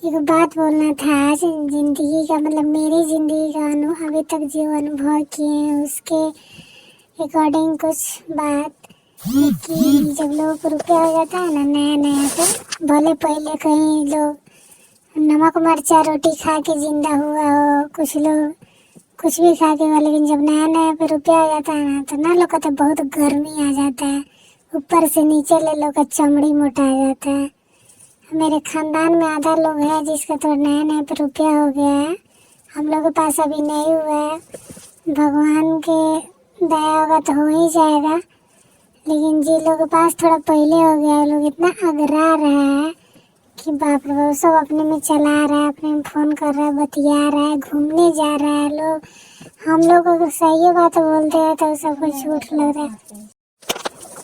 एक बात बोलना था आज जिंदगी का, मतलब मेरी जिंदगी का अभी तक जो अनुभव किए हैं उसके अकॉर्डिंग कुछ बात कि जब लोगों को रुपया हो जाता है ना नया नया, तो भले पहले कहीं लोग नमक मिर्चा रोटी खा के जिंदा हुआ हो, कुछ लोग कुछ भी खा के हुआ, लेकिन जब नया नया पे रुपया हो जाता है ना तो ना लोग का तो बहुत गर्मी आ जाता है, ऊपर से नीचे ले लोग का चमड़ी मोटा आ जाता है। मेरे खानदान में आधा लोग हैं जिसका तो नया नया पे रुपया हो गया है। हम लोग के पास अभी नहीं हुआ है, भगवान के दया होगा तो हो ही जाएगा। लेकिन जिन लोगों के पास थोड़ा पहले हो गया है, लोग इतना अगरा रहा है कि बाप रे बाप, सब अपने में चला रहा है, अपने में फ़ोन कर रहा है, बतिया रहा है, घूमने जा रहा है लोग। हम लोग अगर सही बात बोलते हैं तो सब कुछ झूठ लग रहा है।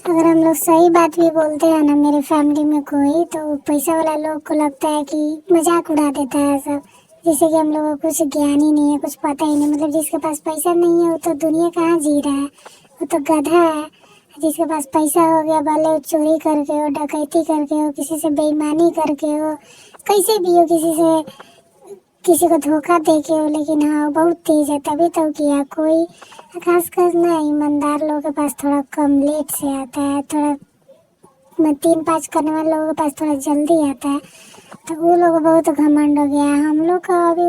अगर हम लोग सही बात भी बोलते हैं ना, मेरे फैमिली में कोई तो पैसा वाला लोग को लगता है कि मजाक उड़ा देता है सब, जैसे कि हम लोगों को कुछ ज्ञान ही नहीं है, कुछ पता ही नहीं। मतलब जिसके पास पैसा नहीं है वो तो दुनिया कहाँ जी रहा है, वो तो गधा है। जिसके पास पैसा हो गया, भले वो चोरी करके हो, डकैती करके हो, किसी से बेईमानी करके हो, कैसे भी हो, किसी को धोखा दे के हो, लेकिन हाँ बहुत तेज है तभी तो किया। कोई खासकर ना ईमानदार लोगों के पास थोड़ा कम लेट से आता है, थोड़ा 3-5 करने वाले लोगों के पास थोड़ा जल्दी आता है, तो वो लोग बहुत घमंड हो गया है। हम लोग का अभी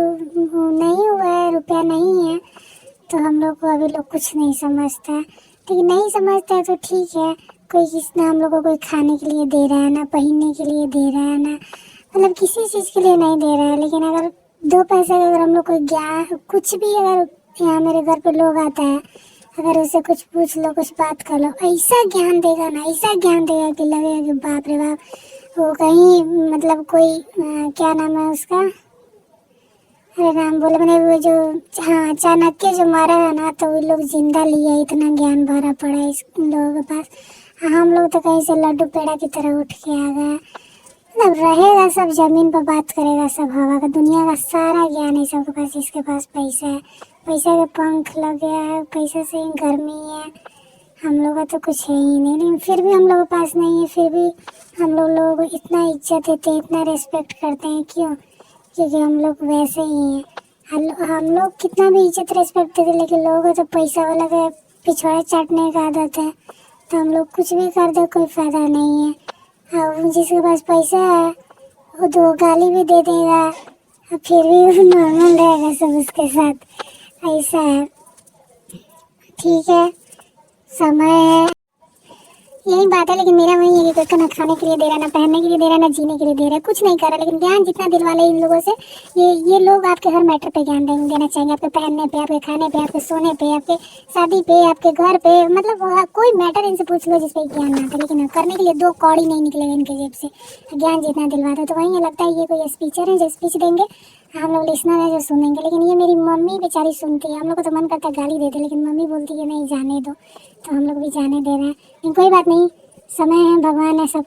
नहीं हुआ है, रुपया नहीं है, तो हम लोग को अभी लोग कुछ नहीं समझता है। लेकिन नहीं समझता है तो ठीक है, कोई किसी ना हम लोग को कोई खाने के लिए दे रहा है, ना पहनने के लिए दे रहा है, ना मतलब किसी चीज़ के लिए नहीं दे रहा है। लेकिन अगर 2 पैसे का अगर हम लोग को ज्ञान कुछ भी, अगर यहाँ मेरे घर पे लोग आता है, अगर उससे कुछ पूछ लो, कुछ बात कर लो, ऐसा ज्ञान देगा ना, ऐसा ज्ञान देगा कि लगेगा कि बाप रे बाप, वो कहीं मतलब कोई क्या नाम है उसका, अरे नाम बोले मैंने, वो जो हाँ चाणक्य जो मारा है ना, तो वो लोग जिंदा लिया, इतना ज्ञान भरा पड़ा है इस लोगों के पास। हम लोग तो कहीं से लड्डू पेड़ा की तरह उठ के आ गए। मतलब रहेगा सब जमीन पर, बात करेगा सब हवा का। दुनिया का सारा ज्ञान है सबके पास जिसके पास पैसा है, पैसा के पंख लग गया है, पैसे से ही गर्मी है। हम लोग का तो कुछ है ही नहीं, लेकिन फिर भी हम लोगों के पास नहीं है, फिर भी हम लोगों को इतना इज्जत देते हैं, इतना रेस्पेक्ट करते हैं। क्यों? क्योंकि हम लोग वैसे ही हैं। हम लोग कितना भी इज्जत रेस्पेक्ट देते, लेकिन लोगों को तो पैसा वाला का पिछवाड़ा चाटने का आदत है, तो हम लोग कुछ भी कर दे कोई फ़ायदा नहीं है। और जिसके पास पैसा है वो तो गाली भी दे देगा, और फिर भी वो नॉर्मल रहेगा सब उसके साथ, ऐसा है। ठीक है, समय है, यही बात है। लेकिन मेरा वही है कि कोई ना खाने के लिए दे रहा, ना पहनने के लिए दे रहा, ना जीने के लिए दे रहा, कुछ नहीं कर रहा। लेकिन ज्ञान जितना दिलवा ले इन लोगों से, ये लोग आपके हर मैटर पे ज्ञान देना चाहेंगे, आपके पहनने पे, आपके खाने पे, आपके सोने पे, आपके शादी पे, आपके घर पे, मतलब कोई मैटर इनसे पूछ लो जिसपे ज्ञान ना था। लेकिन करने के लिए 2 कौड़ी नहीं निकलेगा इनके जेब से, ज्ञान जितना दिलवाते। तो वही लगता है ये कोई स्पीचर है जो स्पीच देंगे, हम लोग लिसनर है जो सुनेंगे। लेकिन ये मेरी मम्मी बेचारी सुनती है, हम लोग को तो मन करता है गाली देते, लेकिन मम्मी बोलती है नहीं जाने दो, तो हम लोग भी जाने दे रहे हैं। लेकिन कोई बात नहीं, समय है, भगवान है सब।